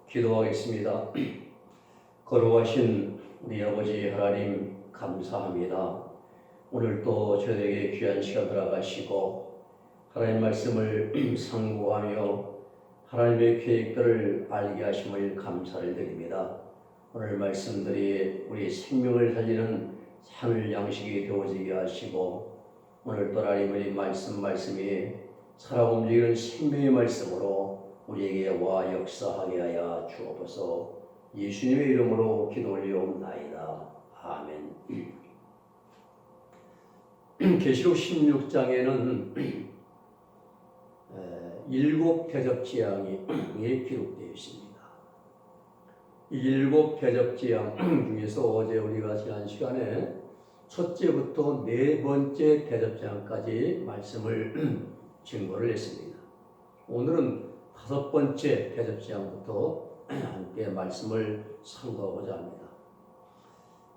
기도하겠습니다. 거룩하신 우리 아버지 하나님 감사합니다. 오늘 또 저에게 귀한 시간 들어가시고 하나님 말씀을 상고하며 하나님의 계획들을 알게 하심을 감사를 드립니다. 오늘 말씀들이 우리 생명을 살리는 하늘 양식이 되어지게 하시고 오늘 또 하나님의 말씀이 살아 움직이는 생명의 말씀으로 우리에게 와 역사하게 하여 주옵소서. 예수님의 이름으로 기도 올리옵나이다. 아멘. 계시록 16장에는 일곱 대접재앙이 기록되어 있습니다. 이 일곱 대접재앙 중에서 어제 우리가 지난 시간에 첫째부터 네 번째 대접재앙까지 말씀을 증거를 했습니다. 오늘은 다섯 번째 대접재앙부터 함께 말씀을 상고하고자 합니다.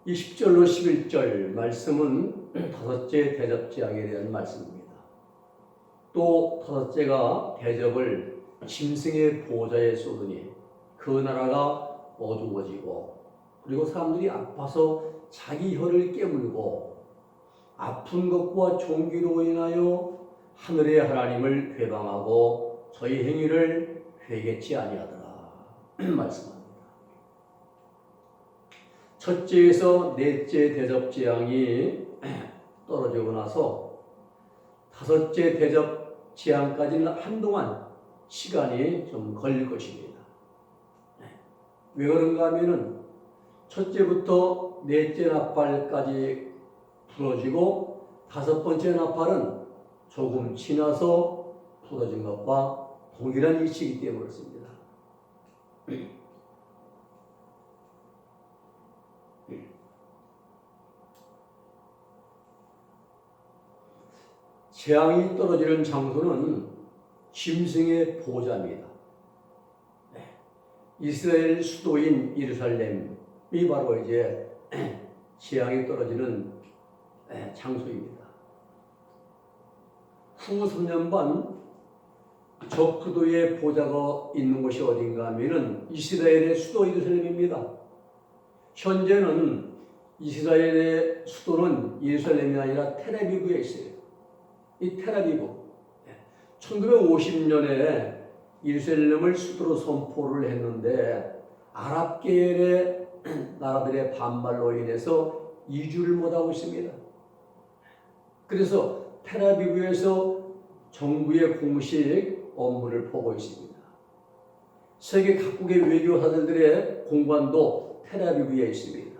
이 10절로 11절 말씀은 다섯째 대접재앙에 대한 말씀입니다. 또 다섯째가 대접을 짐승의 보좌에 쏟으니 그 나라가 어두워지고 그리고 사람들이 아파서 자기 혀를 깨물고 아픈 것과 종기로 인하여 하늘의 하나님을 회방하고 저희 행위를 회개치 아니하더라 말씀합니다. 첫째에서 넷째 대접재앙이 떨어지고 나서 다섯째 대접재앙까지는 한동안 시간이 좀 걸릴 것입니다. 왜 그런가 하면은 첫째부터 넷째 나팔까지 부러지고 다섯 번째 나팔은 조금 지나서 부러진 것과 동일한 이치이기 때문에 그렇습니다. 재앙이 떨어지는 장소는 짐승의 보좌입니다. 이스라엘 수도인 예루살렘이 바로 이제 재앙이 떨어지는 장소입니다. 후 3년 반 적그도의 보좌가 있는 곳이 어딘가 하면은 이스라엘의 수도 예루살렘입니다. 현재는 이스라엘의 수도는 예루살렘이 아니라 텔아비브에 있어요. 이 텔아비브 1950년에 예루살렘을 수도로 선포를 했는데 아랍 계열의 나라들의 반발로 인해서 이주를 못하고 있습니다. 그래서 텔아비브에서 정부의 공식 업무를 보고 있습니다. 세계 각국의 외교사들의 공관도 텔아비브에 있습니다.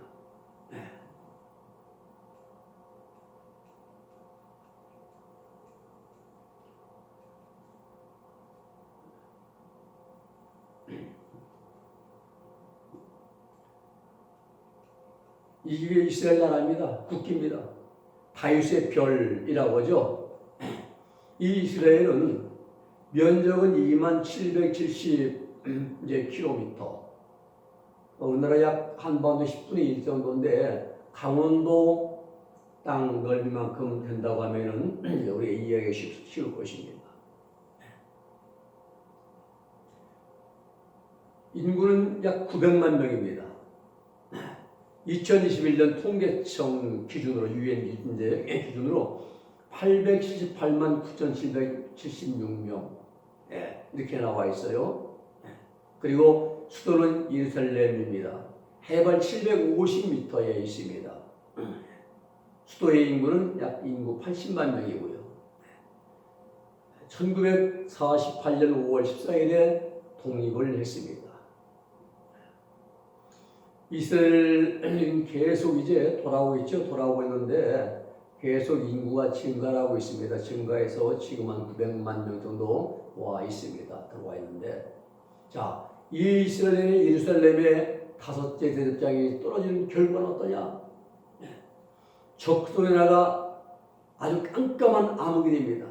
이게 이스라엘 나라입니다. 국기입니다. 다윗의 별이라고 하죠. 이 이스라엘은 면적은 2770km. 우리나라 약 한반도 10분의 1 정도인데 강원도 땅 넓이만큼 된다고 하면은 우리 이해하기 쉬울 것입니다. 인구는 약 900만 명입니다. 2021년 통계청 기준으로 유엔 기준으로 878만 9,776명 이렇게 나와 있어요. 그리고 수도는 예루살렘입니다. 해발 750m에 있습니다. 수도의 인구는 약 인구 80만 명이고요. 1948년 5월 14일에 독립을 했습니다. 이스라엘은 계속 이제 돌아오고 있죠. 돌아오고 있는데 계속 인구가 증가하고 있습니다. 증가해서 지금 한 900만 명 정도 와 있습니다. 들어와 있는데, 자, 이 이스라엘의 예루살렘의 다섯째 대접장이 떨어지는 결과는 어떠냐? 적그도의 나라가 아주 깜깜한 암흑이 됩니다.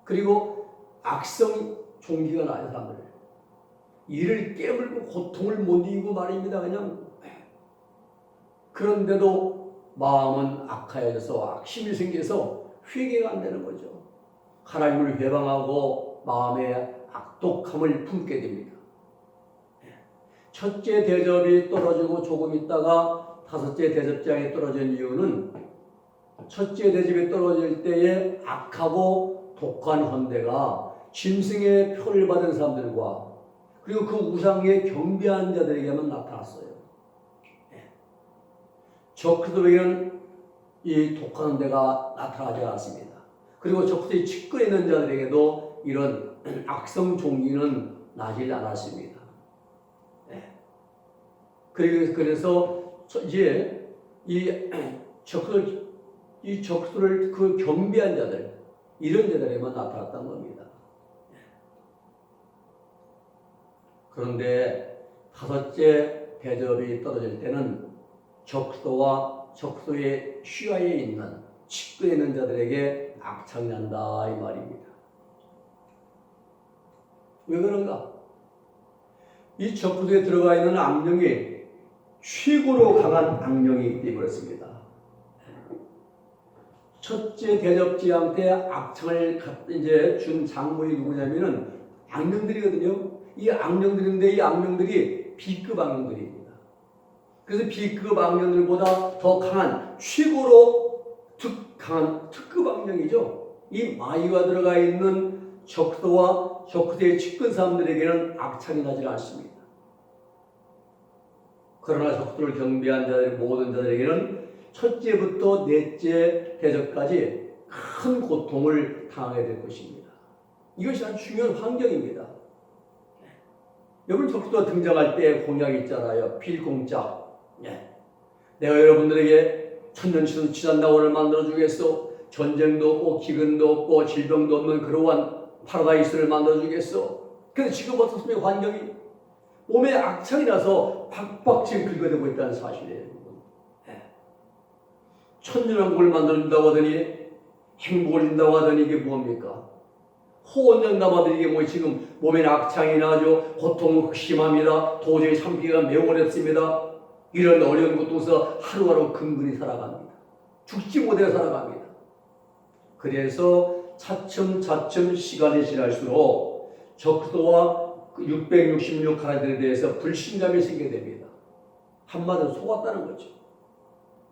그리고 악성 종기가 나요, 사람들. 이를 깨물고 고통을 못 이기고 말입니다. 그냥. 그런데도 마음은 악하여져서 악심이 생겨서 회개가 안 되는 거죠. 하나님을 회방하고 마음에 악독함을 품게 됩니다. 첫째 대접이 떨어지고 조금 있다가 다섯째 대접장이 떨어진 이유는 첫째 대접이 떨어질 때에 악하고 독한 헌대가 짐승의 표를 받은 사람들과 그리고 그 우상에 경배한 자들에게만 나타났어요. 적그리스도에게는 이 독한 헌대가 나타나지 않았습니다. 그리고 적그리스도의 측근에 있는 자들에게도 이런 악성 종기는 나질 않았습니다. 그래서 이제 이 적그리스도를 그 경배한 자들, 이런 자들에만 나타났던 겁니다. 그런데 다섯째 대접이 떨어질 때는 적그리스도와 적그리스도의 시야에 있는 측근에 있는 자들에게 악창이 난다 이 말입니다. 왜 그런가? 이 적그리스도에 들어가 있는 악령이 최고로 강한 악령이기 때문에 그렇습니다. 첫째 대접지향 때 악창을 이제 준 장모이 누구냐면은 악령들이거든요. 이 악령들인데 이 악령들이 B급 악령들입니다. 그래서 B급 악령들보다 더 강한 최고로 강한 특급 악령이죠. 이 마귀가 들어가 있는 적그리스도와 적그리스도의 측근 사람들에게는 악창이 나지 않습니다. 그러나 적그리스도를 경배한 자들 모든 자들에게는 첫째부터 넷째 대접까지 큰 고통을 당하게 될 것입니다. 이것이 아주 중요한 환경입니다. 여러분 적그리스도가 등장할 때 공약 있잖아요. 필공짜. 내가 여러분들에게 천년치도 지난 나원을 만들어주겠어. 전쟁도 없고 기근도 없고 질병도 없는 그러한 파라다이스를 만들어주겠어. 근데 지금 어떻습니까? 환경이 몸에 악창이 나서 박박 지금 긁어대고 있다는 사실이에요. 천년왕국을 만들어준다고 하더니 행복을 준다고 하더니 이게 뭡니까? 호언장담하더니 이게 뭐 지금 몸에 악창이 나죠. 고통은 극심합니다. 도저히 참기가 매우 어렵습니다. 이런 어려운 고통 속에서 하루하루 근근히 살아갑니다. 죽지 못해 살아갑니다. 그래서 차츰차츰 시간이 지날수록 적그리스도와 666 하나들에 대해서 불신감이 생기게 됩니다. 한마디로 속았다는 거죠.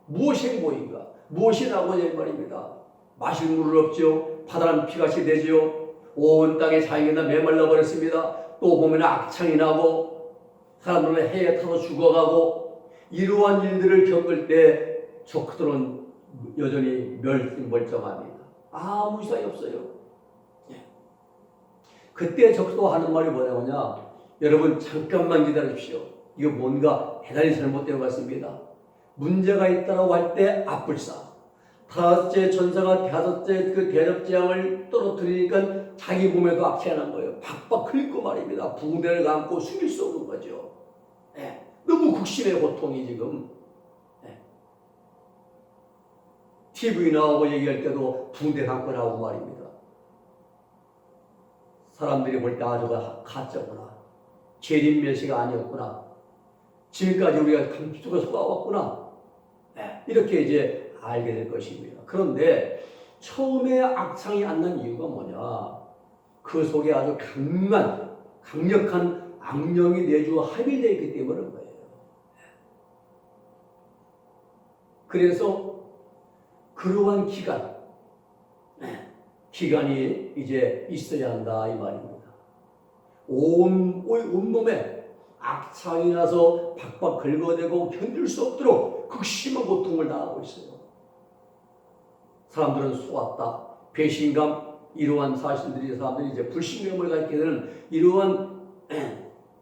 무엇이 행복인가? 무엇이 나고냐 이 말입니다. 마실 물을 없죠. 바다는 피같이 되지요. 온 땅에 자연이 다 메말라 버렸습니다. 또 보면 악창이 나고 사람들은 해에 타서 죽어가고 이러한 일들을 겪을 때 적그리스도는 여전히 멀쩡합니다. 아무 이상이 없어요. 그때 적그리스도가 하는 말이 뭐냐면 여러분 잠깐만 기다리십시오. 이거 뭔가 대단히 잘못된 것 같습니다. 문제가 있다고 할 때 앞불사. 다섯째 전사가 다섯째 그 대접재앙을 떨어뜨리니까 자기 몸에도 악취가 난 거예요. 박박 긁고 말입니다. 붕대를 감고 숨길 수 없는 거죠. 너무 극심의 고통이 지금. TV 나오고 얘기할 때도 붕대 감고 나오고 말입니다. 사람들이 볼 때 저가 가짜구나. 재림멸시가 아니었구나. 지금까지 우리가 감추고 속아왔구나. 이렇게 이제 알게 될 것입니다. 그런데 처음에 악창이 안 난 이유가 뭐냐? 그 속에 아주 강력한 악령이 내주와 합의되어 있기 때문에 그런 거예요. 그래서 그러한 기간이 이제 있어야 한다 이 말입니다. 온몸에 악창이 나서 박박 긁어대고 견딜 수 없도록 극심한 고통을 당하고 있어요. 사람들은 속았다, 배신감, 이러한 사실들이 사람들이 이제 불신감을 갖게 되는 이러한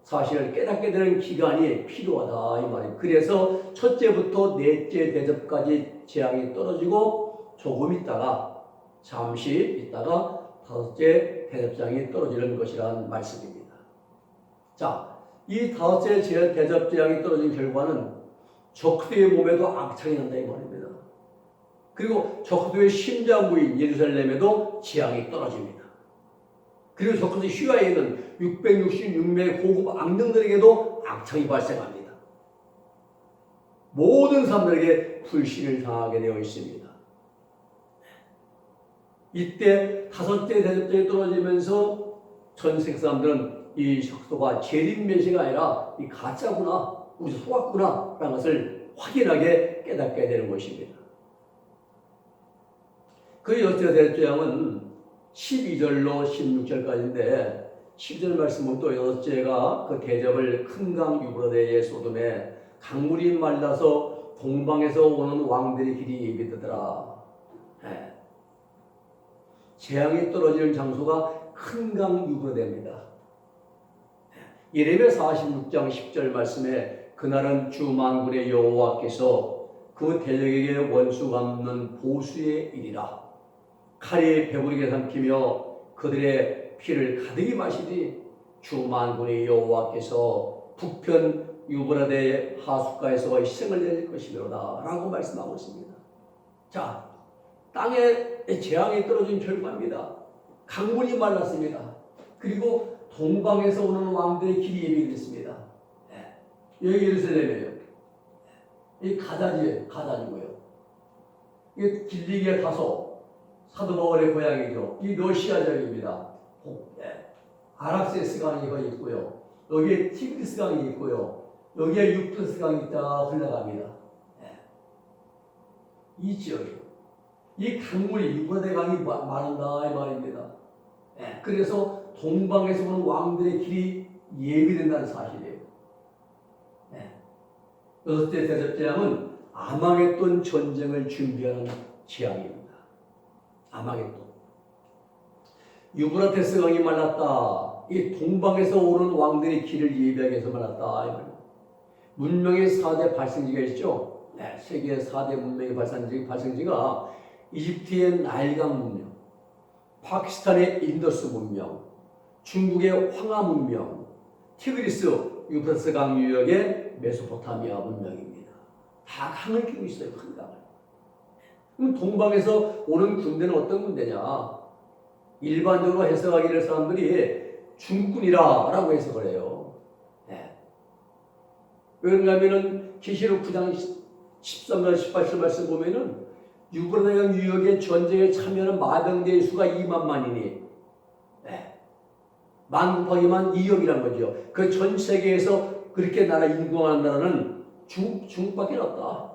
사실을 깨닫게 되는 기간이 필요하다 이 말이에요. 그래서 첫째부터 넷째 대접까지 재앙이 떨어지고 조금 있다가 잠시 있다가 다섯째 대접장이 떨어지는 것이라는 말씀입니다. 자, 이 다섯째 대접 재앙이 떨어진 결과는 적그리스도의 몸에도 악창이 난다 이 말입니다. 그리고 적그리스도의 심장부인 예루살렘에도 재앙이 떨어집니다. 그리고 적그리스도의 휘하에 있는 666명의 고급 악령들에게도 악창이 발생합니다. 모든 사람들에게 불신을 당하게 되어 있습니다. 이때 다섯째 대접장이 떨어지면서 전 세계 사람들은 이 석소가 재림 메시가 아니라 이 가짜구나, 우리 속았구나 라는 것을 확인하게 깨닫게 되는 것입니다. 그 여섯째 대접장은 12절로 16절까지인데 12절 말씀은 또 여섯째가 그 대접을 큰 강 유브라데의 소돔에 강물이 말라서 동방에서 오는 왕들의 길이 예비되더라. 재앙이 떨어지는 장소가 큰 강 유브라데입니다. 예레미야 46장 10절 말씀에 그날은 주 만군의 여호와께서 그 대적에게 원수 갚는 보수의 일이라. 칼이 배부르게 삼키며 그들의 피를 가득히 마시리. 주 만군의 여호와께서 북편 유브라데 하숫가에서 희생을 내릴 것이로다 라고 말씀하고 있습니다. 자, 땅에 재앙이 떨어진 결과입니다. 강물이 말랐습니다. 그리고 동방에서 오는 왕들의 길이 예비됐습니다. 여기 예루살렘이에요. 이 가자지고요. 이 길리기의 다소, 사도 바울의 고향이죠. 이 러시아적입니다. 아락세스 강이 거기 있고요. 여기에 티그리스 강이 있고요. 여기에 유프라tes 강이 딱 흘러갑니다. 이 지역이요. 이 강물이 유브라데 강이 마른다 이 말입니다. 그래서 동방에서 오는 왕들의 길이 예비된다는 사실이에요. 여섯째 대접재앙은 아마겟돈 전쟁을 준비하는 재앙입니다. 아마겟돈. 유브라테스 강이 말랐다. 이 동방에서 오는 왕들의 길을 예비하기 위해서 말랐다. 문명의 4대 발생지가 있죠. 세계 4대 문명의 발생지가 이집트의 나일강 문명, 파키스탄의 인더스 문명, 중국의 황하 문명, 티그리스 유프라테스 강 유역의 메소포타미아 문명입니다. 다 강을 끼고 있어요. 큰 강을. 그럼 동방에서 오는 군대는 어떤 군대냐? 일반적으로 해석하기를 사람들이 중국군이라 라고 해석을 해요. 왜 그런가 하면은 계시록 9장 13절 18절 말씀 보면은 유브라데 강 유역의 전쟁에 참여하는 마병대의 수가 2만 만이니 만 곱하기 만 2억이란 거죠. 그 전 세계에서 그렇게 나라 인구하는 나라는 중국밖에 없다.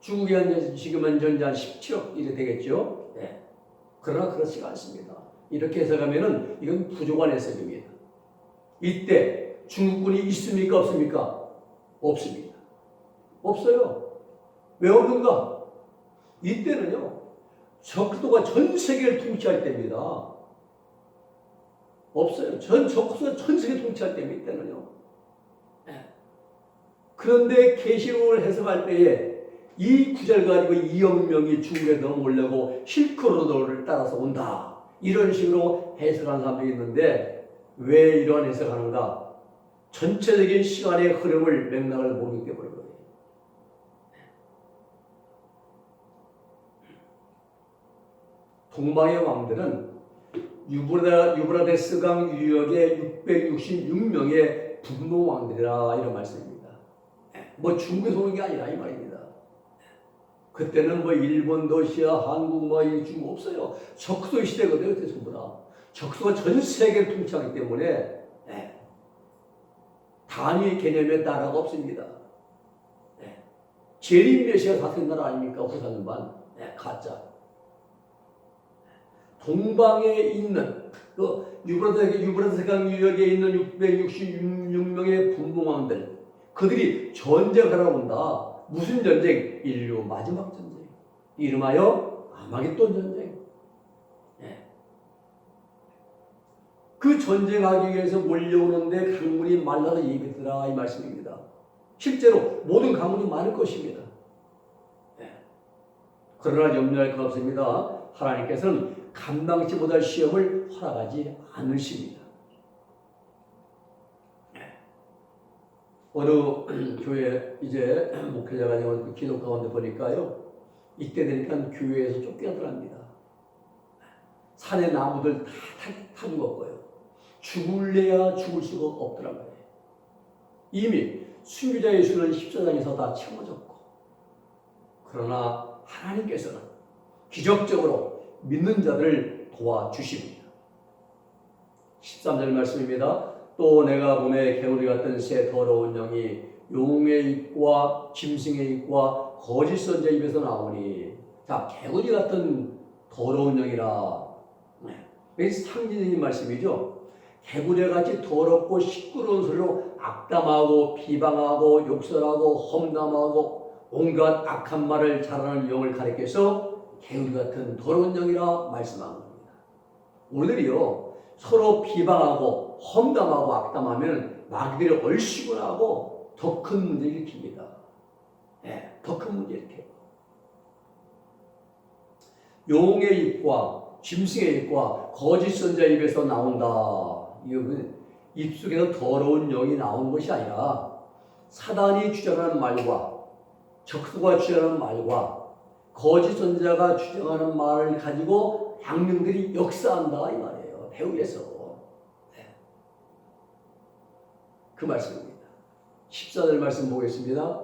중국이 한 지금은 현재 한 17억 이래 되겠죠. 그러나 그렇지가 않습니다. 이렇게 해석하면은 이건 부족한 해석입니다. 이때 중국군이 있습니까 없습니까? 없습니다. 없어요. 왜 없는가? 이때는요 적도가 전 세계를 통치할 때입니다. 없어요. 적도가 전 세계 통치할 때입니다. 이때는요. 그런데 계시록을 해석할 때에 이 구절 가지고 2억 명이 중국에 넘어오려고 실크로드를 따라서 온다. 이런 식으로 해석하는 사람들이 있는데 왜 이런 해석하는가? 전체적인 시간의 흐름을 맥락을 모르기 때문에 그래요. 동방의 왕들은 유브라데스 강 유역의 666명의 분노 왕들이라 이런 말씀입니다. 뭐 중국에서 오는 게 아니라 이 말입니다. 그때는 뭐 일본, 러시아, 한국, 뭐 중국 없어요. 적소 시대거든요. 그때 전부 다. 적소가 전 세계를 통치하기 때문에 단위 개념의 나라가 없습니다. 재림 메시아 같은 나라 아닙니까? 후사는반 가짜. 동방에 있는 그 유브라데스 강 유역에 있는 666명의 분봉왕들 그들이 전쟁하러 온다. 무슨 전쟁? 인류 마지막 전쟁. 이름하여 아마겟돈 전쟁. 그 전쟁하기 위해서 몰려오는데 강물이 말라서 예비되라 이 말씀입니다. 실제로 모든 강물이 많을 것입니다. 그러나 염려할 것 없습니다. 하나님께서는 감당치 못할 시험을 허락하지 않으십니다. 어느 교회 이제 목회자가 되고 기독 가운데 보니까요. 이때 되니까 교회에서 쫓겨나더랍니다. 산의 나무들 다 죽었고요. 죽을래야 죽을 수가 없더라고요. 이미 순교자 예수는 십자가에서 다 채워졌고 그러나 하나님께서는 기적적으로 믿는 자들을 도와주십니다. 13절 말씀입니다. 또 내가 몸에 개구리 같은 새 더러운 영이 용의 입과 짐승의 입과 거짓 선지자의 입에서 나오니, 자, 개구리 같은 더러운 영이라. 이게 상징적인 말씀이죠. 개구리같이 더럽고 시끄러운 소리로 악담하고 비방하고 욕설하고 험담하고 온갖 악한 말을 잘하는 영을 가리켜서 개구리 같은 더러운 영이라 말씀한 겁니다. 우리들이요, 서로 비방하고 험담하고 악담하면 마귀들이 얼씨구나 하고 더 큰 문제를 일으킵니다. 네, 더 큰 문제를 일으켜요. 용의 입과 짐승의 입과 거짓 선지자의 입에서 나온다. 이거는 입속에서 더러운 영이 나오는 것이 아니라 사단이 주장하는 말과 적수가 주장하는 말과 거짓 선지자가 주장하는 말을 가지고 악령들이 역사한다 이 말이에요. 배후에서. 네. 그 말씀입니다. 14절 말씀 보겠습니다.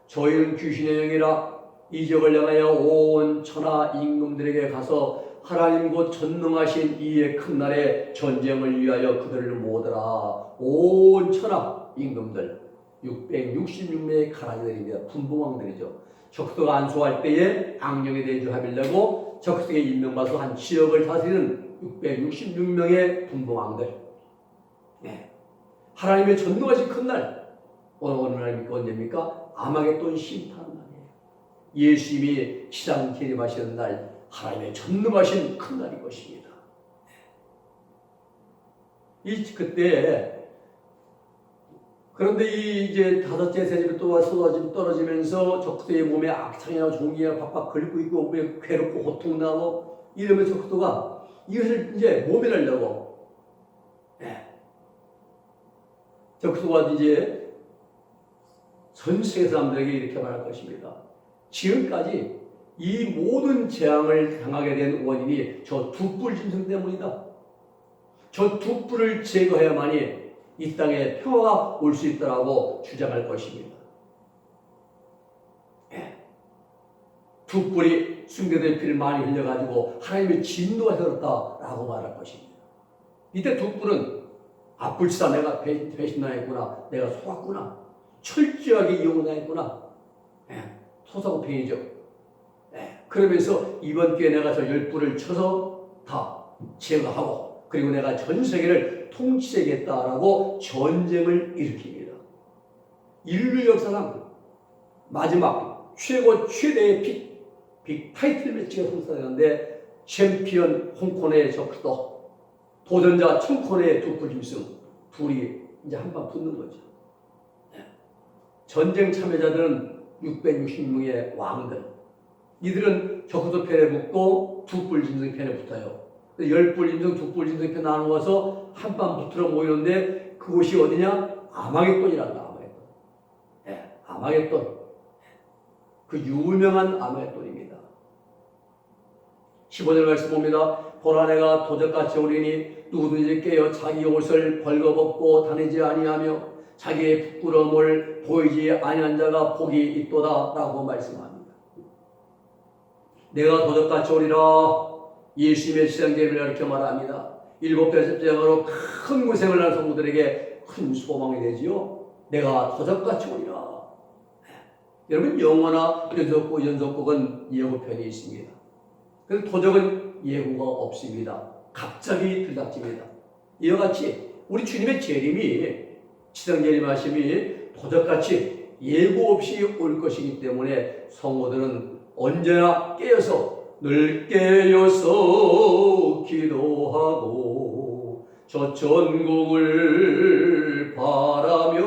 저희는 귀신의 영이라 이 지역을 향하여 온 천하 임금들에게 가서 하나님 곧 전능하신 이의 큰 날에 전쟁을 위하여 그들을 모으더라. 온 천하 임금들 666명의 가라지들입니다. 분봉왕들이죠. 적수가 안수할 때에 악령에 대해 합의를 내고 적수에게 임명받아서 한 지역을 다스리는 666명의 분봉왕들. 네. 하나님의 전능하신 큰 날, 어느 날입니까? 언제입니까? 아마겟돈 심판 날이에요. 예수님이 지상 재림하시는 날, 하나님의 전능하신 큰 날인 것입니다. 그때 그런데 이제 다섯째 세집이 또 떨어지면서 적수의 몸에 악창이나 종기가 박박 긁고 있고 몸에 괴롭고 고통나고 이러면서 적수가 이것을 이제 모면하려고 적수가 이제 전 세계 사람들에게 이렇게 말할 것입니다. 지금까지 이 모든 재앙을 당하게 된 원인이 저 두 뿔 짐승 때문이다. 저 두 뿔을 제거해야만이 이 땅에 평화가 올 수 있다라고 주장할 것입니다. 두 뿔이 숭배된 피를 많이 흘려가지고 하나님의 진노가 들었다라고 말할 것입니다. 이때 두 뿔은 불치다 내가 배신당했구나, 내가 속았구나, 철저하게 이용당했구나, 소사구팽이죠. 그러면서 이번 기회에 내가 저 10뿔을 쳐서 다 제거하고 그리고 내가 전 세계를 통치하겠다라고 전쟁을 일으킵니다. 인류 역사상 마지막 최대의 빅 타이틀 매치가 성사되는데 챔피언 홍코네의 적도 도전자 청코네의 두 뿔짐승 둘이 이제 한판 붙는 거죠. 전쟁 참여자들은 666명의 왕들, 이들은 적수 편에 붙고 두 뿔 짐승 편에 붙어요. 10뿔 짐승, 두 뿔 짐승 편 나누어서 한판 붙으러 모이는데 그곳이 어디냐? 아마겟돈이란다. 아마겟돈. 아마겟돈. 그 유명한 아마겟돈입니다. 15절 말씀 봅니다. 보라 내가 도적같이 오리니 누구든지 깨어 자기 옷을 벌거벗고 다니지 아니하며 자기의 부끄러움을 보이지 아니한 자가 복이 있도다 라고 말씀합니다. 내가 도적같이 오리라. 예수님의 시장제를 이렇게 말합니다. 7배 십자가로 큰 고생을 한 성도들에게 큰 소망이 되지요. 내가 도적같이 오리라. 여러분 영어나 연속곡은 예고편이 있습니다. 그래서 도적은 예고가 없습니다. 갑자기 들닥칩니다. 이와 같이 우리 주님의 재림이 지상재림하심이 도적같이 예고 없이 올 것이기 때문에 성도들은 언제나 깨어서 늘 깨어서 기도하고 저 전국을 바라며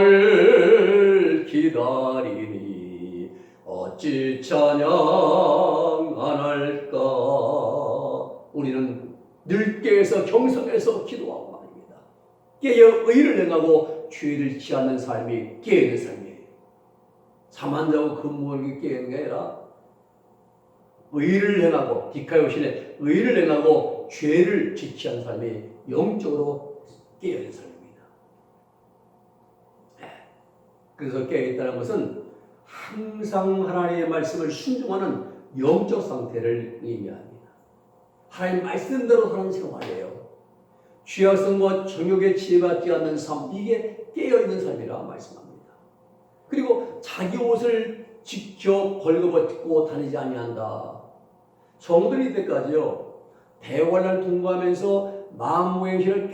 주님만을 기다리니 어찌 찬양 안 할까. 우리는 늘 깨어서 경성해서 기도하고 말입니다. 깨어 의를 행하고 죄를 지하는 삶이 깨어있는 삶이에요. 잠 안 자고 근무하기 깨어있는 게 아니라 의를 행하고 디카요신의 의를 행하고 죄를 지키는 삶이 영적으로 깨어있는 삶입니다. 그래서 깨어있다는 것은 항상 하나님의 말씀을 순종하는 영적 상태를 의미합니다. 하나님 말씀대로 사는 생활이에요. 죄악성과 정욕에 지혜받지 않는 삶, 이게 깨어있는 삶이라 말씀합니다. 그리고 자기 옷을 직접 벌거벗고 다니지 아니한다. 성도일 때까지요, 대환란을 통과하면서 마음의 행실을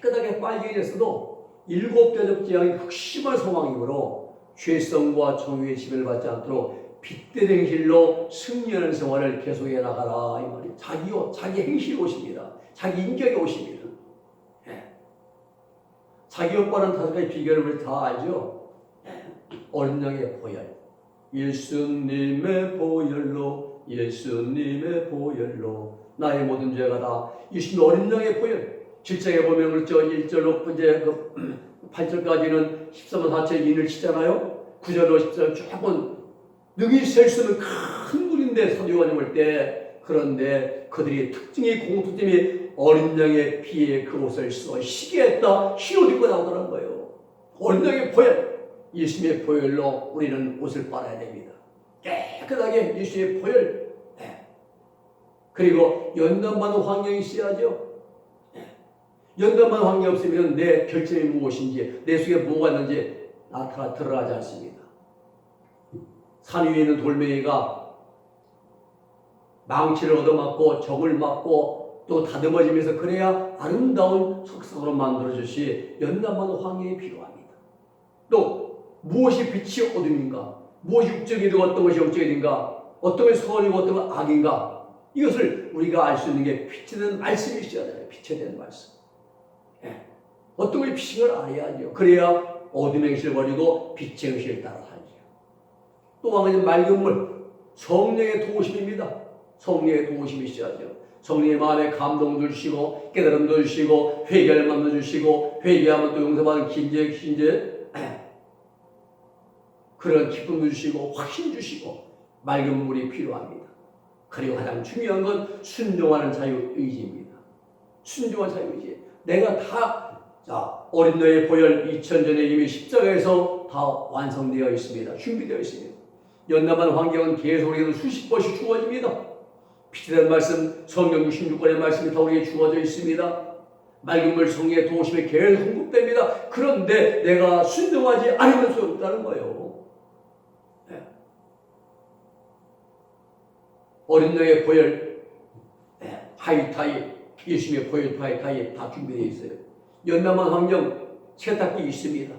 깨끗하게 빨게 했어도 일곱 대접 재앙이 극심한 상황이므로 죄성과 정욕의 지배를 받지 않도록 빗된 행실로 승리하는 생활을 계속해 나가라 이 말이에요. 자기 옷, 자기 행실이 옷입니다. 자기 인격의 옷입니다. 자기 옷과는 다섯 가지 비결을 우리 다 알죠? 어린 양의 보혈, 예수님의 보혈로, 예수님의 보혈로 나의 모든 죄가 다 예수님 어린 양의 보혈. 7장에 보면 그렇죠. 1절로 이제 8절까지는 13만 4천의 인을 치잖아요. 9절로 10절 조금 능히 셀 수 없는 큰 물인데 사도 요한이 볼 때, 그런데 그들이 특징이 공통점이 어린 양의 피에 그 옷을 써 시계했다, 흰옷 입고 나오더라는 거예요. 어린 양의 보혈, 예수님의 보혈로 우리는 옷을 빨아야 됩니다. 깨끗하게 예수님의 보혈. 그리고 연단받는 환경이 있어야죠. 연단받는 환경이 없으면 내 결점이 무엇인지, 내 속에 뭐가 있는지 드러나지 않습니다. 산 위에 있는 돌멩이가 망치를 얻어맞고 적을 맞고 또 다듬어지면서 그래야 아름다운 석상으로 만들어주시 연단받는 환경이 필요합니다. 또 무엇이 빛이 어둠인가, 무엇이 육적이고 어떤 것이 영적인가, 어떤 것이 선이고 어떤 것이 악인가, 이것을 우리가 알 수 있는 게 빛에 대한 말씀이 있어야 돼요. 빛에 대한 말씀. 어떤 것이 빛인 걸 알아야죠. 그래야 어둠의 행실을 버리고 빛의 행실을 따라 살죠. 또 한 가지 맑은 물, 성령의 도우심입니다. 성령의 도우심이 있어야죠. 성령의 마음에 감동도 주시고 깨달음도 주시고 회개할 마음도 주시고 회개하면 또 용서받은 긴제 그런 기쁨도 주시고 확신 주시고 맑은 물이 필요합니다. 그리고 가장 중요한 건 순종하는 자유의지입니다. 순종하는 자유의지. 내가 다 어린 너의 보혈 2000전에 이미 십자가에서 다 완성되어 있습니다. 준비되어 있습니다. 연단받는 환경은 계속 우리에게 수십 번씩 주어집니다. 빛에 대한 말씀, 성경 66권의 말씀이 다 우리에게 주어져 있습니다. 맑은 물 성령의 도우심에 계속 공급됩니다. 그런데 내가 순종하지 않으면 소용없다는 거예요. 어린 양의 보혈, 하이타이, 예수님의 보혈 하이타이 다 준비되어 있어요. 연단받는 환경, 세탁기 있습니다.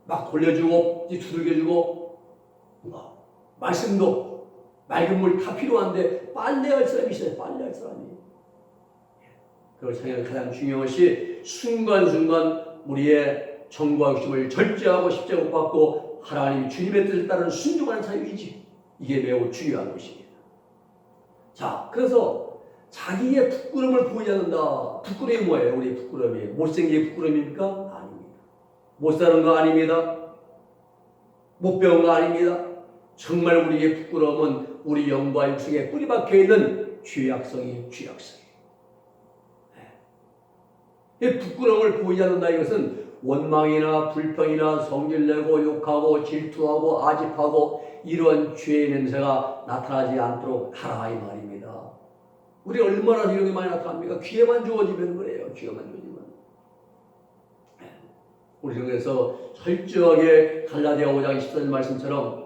막 돌려주고, 두들겨주고, 말씀도 맑은 물 다 필요한데 빨래할 사람이 있어요. 빨래할 사람이. 그걸 생각하는 가장 중요한 것이 순간순간 우리의 정과 욕심을 절제하고 십자가 못 받고 하나님 주님의 뜻을 따르는 순종하는 자유이지. 이게 매우 중요한 것입니다. 자, 그래서 자기의 부끄러움을 보이지 않는다. 부끄러움이 뭐예요? 우리의 부끄러움이 못생긴 부끄러움입니까? 아닙니다. 못 사는 거 아닙니다. 못 배운 거 아닙니다. 정말 우리의 부끄러움은 우리 영과 육성에 뿌리박혀 있는 죄악성이에요. 이 부끄러움을 보이지 않는다. 이것은 원망이나 불평이나 성질내고 욕하고 질투하고 아집하고 이런 죄의 냄새가 나타나지 않도록 하라 이 말입니다. 우리 얼마나 이런 게 많이 나타납니까? 귀에만 주어지면 그래요. 귀에만 주어지면. 우리는 그래서 철저하게 갈라디아 5장 14절 말씀처럼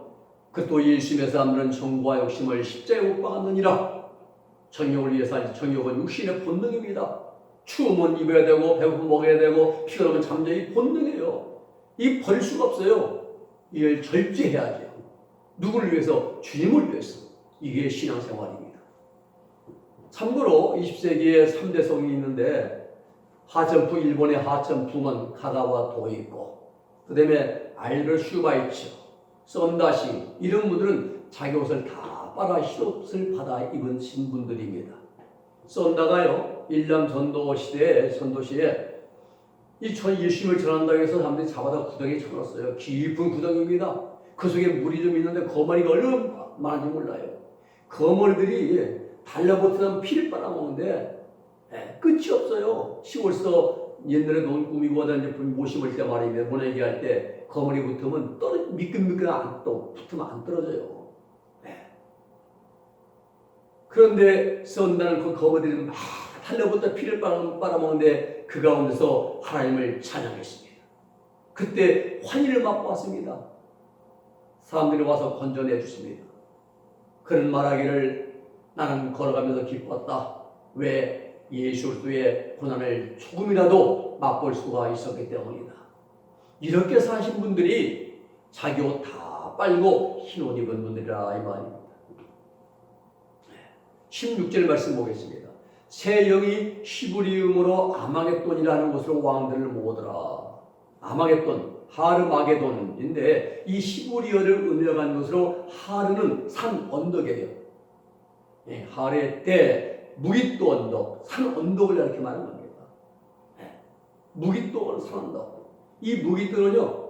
또 예수님의 사람들은 정과 욕심을 십자가에 못 박았느니라. 정욕을 위해서 하지. 정욕은 육신의 본능입니다. 추우면 입어야 되고 배고프면 먹어야 되고 피곤하면 잠자기 본능이에요. 이 버릴 수가 없어요. 이걸 절제해야죠. 누구를 위해서? 주님을 위해서. 이게 신앙생활입니다. 참고로 20세기에 3대 성이 있는데 하천푸, 일본의 하천푸는 가가와 도 있고 그 다음에 알베르 슈바이처, 썬다시 이런 분들은 자기 옷을 다 빨아 흰옷을 받아 입은 신분들입니다. 썬다가요 일남 전도 시대에 이 예수님을 전한다고 해서 사람들이 잡아다 구덩이에 쳐넣었어요. 깊은 구덩이입니다. 그 속에 물이 좀 있는데 거머리가 얼마나 많은지 몰라요. 거머리들이 달라붙으면 피를 빨아먹는데 끝이 없어요. 시골서 옛날에 논 꾸미고 하다 이제 못 심을 때 말이면 모내기 할 때 거머리 붙으면 미끈미끈 또 붙으면 안 떨어져요. 네. 그런데 썬다는 그 거머리들은 막 달려붙어 피를 빨아먹는데 그 가운데서 하나님을 찬양했습니다. 그때 환희를 맛보았습니다. 사람들이 와서 건져내 주십니다. 그런 말하기를 나는 걸어가면서 기뻤다. 왜? 예수 그리스도의 고난을 조금이라도 맛볼 수가 있었기 때문이다. 이렇게 사신 분들이 자기 옷 다 빨고 흰 옷 입은 분들이라 이 말입니다. 16절 말씀 보겠습니다. 새 영이 히브리음으로 아마겟돈이라는 곳으로 왕들을 모으더라. 아마겟돈, 하르마게돈인데 이 히브리어를 음역한 것으로 하르는 산 언덕이에요. 하르의 때 무깃도 언덕, 산 언덕을 이렇게 말하는 겁니다. 무깃도 산 언덕. 이 무깃도는요,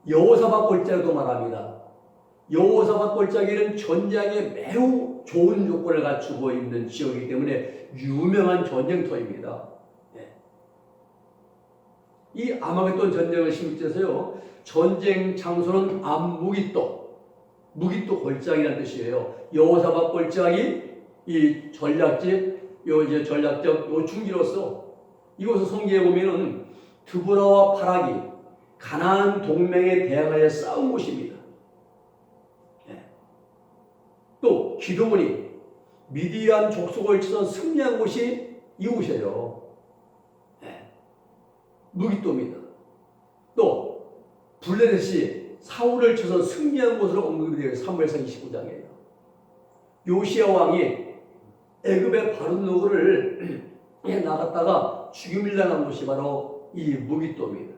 여호사밧 골짜기도 말합니다. 여호사밧 골짜기는 전장에 매우 좋은 조건을 갖추고 있는 지역이기 때문에 유명한 전쟁터입니다. 이 아마겟돈 전쟁을 16절에서요, 전쟁 장소는 암무깃도, 무깃도 골짜기라는 뜻이에요. 여호사밧 골짜기, 이 전략집, 이제 전략적 요 중지로서 이곳을 성경에 보면은 드보라와 바락이 가나안 동맹에 대항하여 싸운 곳입니다. 또 기드온이 미디안 족속을 쳐서 승리한 곳이 이곳이에요. 무깃도입니다. 또 블레셋이 사울을 쳐서 승리한 곳으로 언급이 되어 사무엘상 29장이에요. 요시야 왕이 애굽의 바론 노고를 나갔다가 죽임을 당한 곳이 바로 이 무깃도입니다.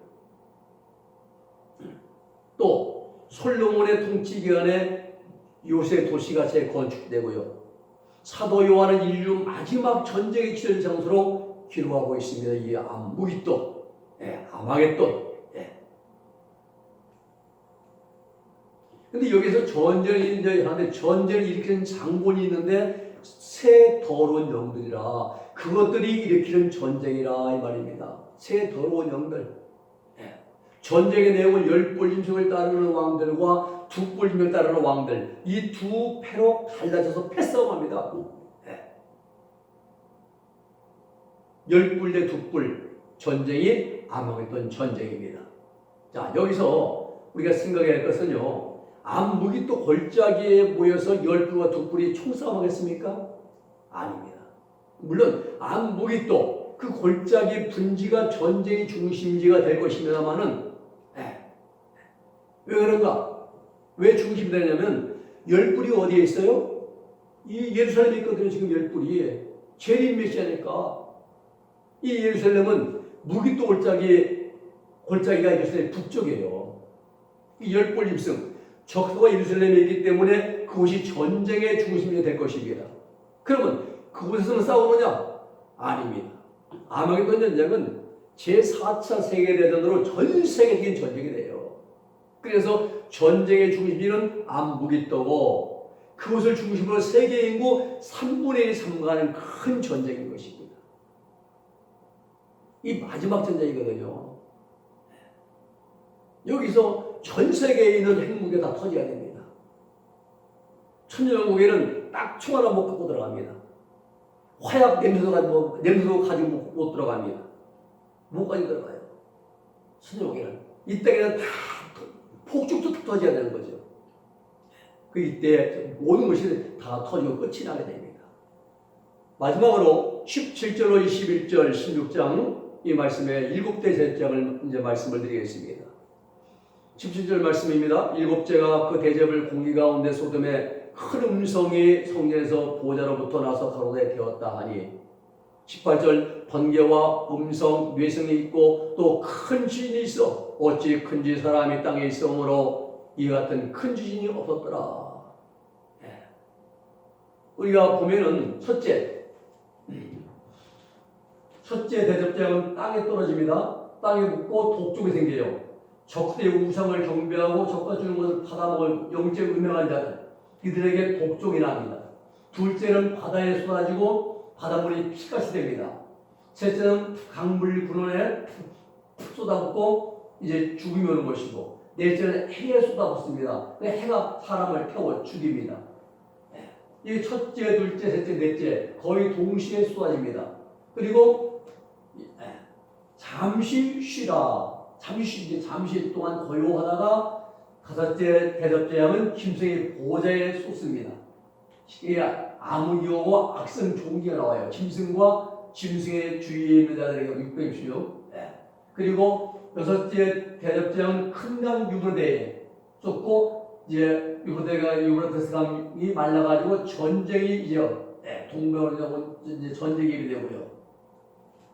또 솔로몬의 통치 기간에 요새 도시가 재건축되고요. 사도 요한은 인류 마지막 전쟁이 치른 장소로 기록하고 있습니다. 이 무깃도, 아마겟돈. 근데 여기서 전쟁이 이제 하는데 전쟁을 일으키는 장본이 있는데 새 더러운 영들이라 그것들이 일으키는 전쟁이라 이 말입니다. 새 더러운 영들. 전쟁의 내용은 열불임승을 따르는 왕들과 두불임승을 따르는 왕들 이 두 패로 갈라져서 패싸움합니다. 열불 대 두불 전쟁이 아마겟돈 전쟁입니다. 자, 여기서 우리가 생각해야 할 것은요, 암무깃도 골짜기에 모여서 열불과 두불이 총싸움하겠습니까? 아닙니다. 물론 암무깃도 그 골짜기 분지가 전쟁의 중심지가 될 것입니다만은 왜 그런가? 왜 중심이 되냐면 열불이 어디에 있어요? 이 예루살렘에 있거든요. 지금 열불이 재림 메시아니까 이 예루살렘은 무깃도 골짜기가 예루살렘 북쪽이에요. 이 열불 임승 적도가 예루살렘에 있기 때문에 그곳이 전쟁의 중심이 될 것입니다. 그러면 그곳에서는 싸우느냐? 아닙니다. 아마겟돈 전쟁은 제4차 세계대전으로 전 세계적인 전쟁이 돼요. 그래서 전쟁의 중심지는 암무깃도고 그곳을 중심으로 세계 인구 3분의 1이 참가하는 큰 전쟁인 것입니다. 이 마지막 전쟁이거든요. 여기서 전 세계에 있는 핵무기가 다 터져야 됩니다. 천연무기는 딱 총 하나 못 갖고 들어갑니다. 화약 냄새도 가지고 못 들어갑니다. 뭐까지 들어가요? 천연무기는 이 땅에는 다 폭죽도 다 터져야 되는 거죠. 그 이때 모든 것이 다 터지고 끝이 나게 됩니다. 마지막으로 17절로 21절 16장 이 말씀의 7대 대접을 이제 말씀을 드리겠습니다. 17절 말씀입니다. 7제가 그 대접을 공기 가운데 소돔에 큰 음성이 성전에서 보좌로부터 나서 가로되 되었다 하니 18절 번개와 음성 뇌성이 있고 또 큰 지진이 있어 어찌 큰지 사람이 땅에 있으므로 이 같은 큰 지진이 없었더라. 우리가 보면은 첫째 대접장은 땅에 떨어집니다. 땅에 묻고 독종이 생겨요. 적대의 우상을 경배하고 적과 주는 것을 받아먹을 영적 음행한 자들 이들에게 독종이 납니다. 둘째는 바다에 쏟아지고 바닷물이 피같이 됩니다. 셋째는 강물 근원에 쏟아붓고 이제 죽음이 오는 것이고, 넷째는 해에 쏟아붓습니다. 그 해가 사람을 태워 죽입니다. 이 첫째, 둘째, 셋째, 넷째 거의 동시에 쏟아집니다. 그리고 잠시 쉬라. 잠시 동안 고요하다가 다섯째 대접재앙은 짐승의 보호자에 쏟습니다. 이게 암흑이오고 악성 종기가 나와요. 짐승의 주위에 있는 자들에게 육백시요. 그리고 여섯째 대접재앙은 큰 강 유브라데에 쏟고, 이제 유브라데스 강이 말라가지고 전쟁이 이제 동방으로 이제 전쟁이 되고요.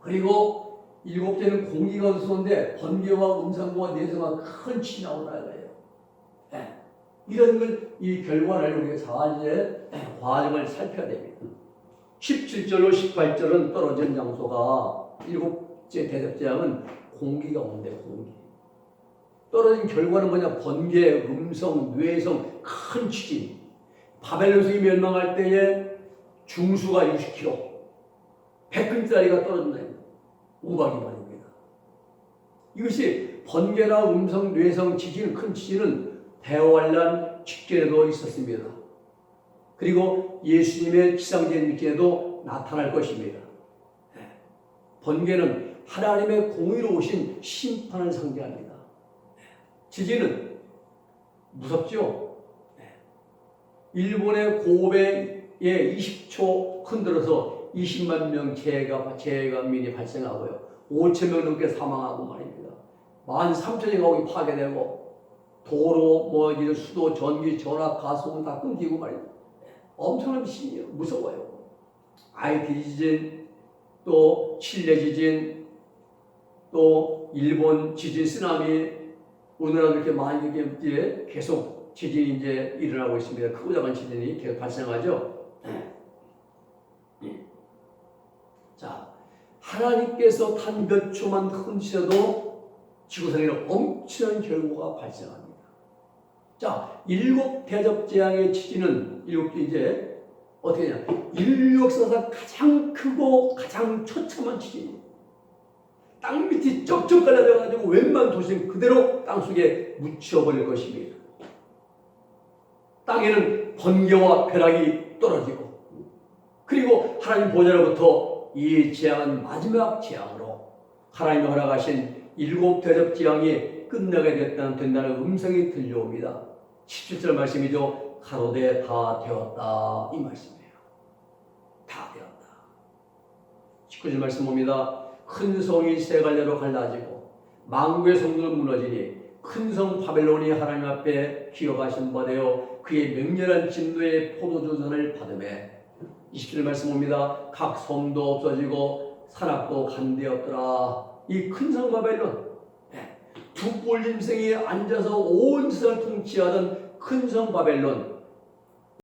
그리고 일곱째는 공기가 쏟는데 번개와 음성과 내성과 큰 치 나오더라 거예요. 이런 걸, 이 결과를 우리가 잘 이제 과정을 살펴야 됩니다. 17절로 18절은 떨어진 장소가, 일곱째 대접재앙은 공기가 온대, 공기. 떨어진 결과는 뭐냐? 번개, 음성, 뇌성, 큰 지진. 바벨론성이 멸망할 때에 중수가 60km, 100근짜리가 떨어진다. 우박이 말입니다. 이것이 번개나 음성, 뇌성, 지진, 큰 지진은 대환란 직전에도 있었습니다. 그리고 예수님의 기상전 직전에도 나타날 것입니다. 번개는 하나님의 공의로우신 심판을 상징합니다. 지진은 무섭죠? 일본의 고베에 20초 흔들어서 20만 명 재해감민이 발생하고요. 5천 명 넘게 사망하고 말입니다. 13,000여 가구이 파괴되고, 도로, 수도, 전기, 전화, 가스원 다 끊기고 말입니다. 엄청난 지진이에요. 무서워요. 아이티 지진, 또 칠레 지진, 또 일본 지진, 쓰나미, 오늘날 이렇게 많이 이렇게 계속 지진이 이제 일어나고 있습니다. 크고 작은 지진이 계속 발생하죠. 자, 하나님께서 단 몇 초만 흔치셔도 지구상에는 엄청난 결과가 발생합니다. 자, 일곱 대접재앙의 지진은 일곱개 이제 어떻게 되냐? 인류 역사상 가장 크고 가장 처참한 지진이에요. 땅 밑이 쩍쩍 갈라져가지고 웬만한 도시는 그대로 땅속에 묻혀버릴 것입니다. 땅에는 번개와 벼락이 떨어지고, 그리고 하나님 보좌로부터 이 재앙은 마지막 재앙으로 하나님이 허락하신 일곱 대접 재앙이 끝나게 된다는 음성이 들려옵니다. 17절 말씀이죠. 가로되 다 되었다, 이 말씀이에요. 다 되었다. 19절 말씀 봅니다. 큰 성이 세 갈래로 갈라지고 만국의 성들은 무너지니 큰 성 바벨론이 하나님 앞에 기억하신 바 되어 그의 맹렬한 진노의 포도주전을 받으매. 20절 말씀 봅니다. 각 성도 없어지고 산악도 간되었더라. 이 큰 성 바벨론, 두 꼴짐승이 앉아서 온 세상을 통치하던 큰 성 바벨론,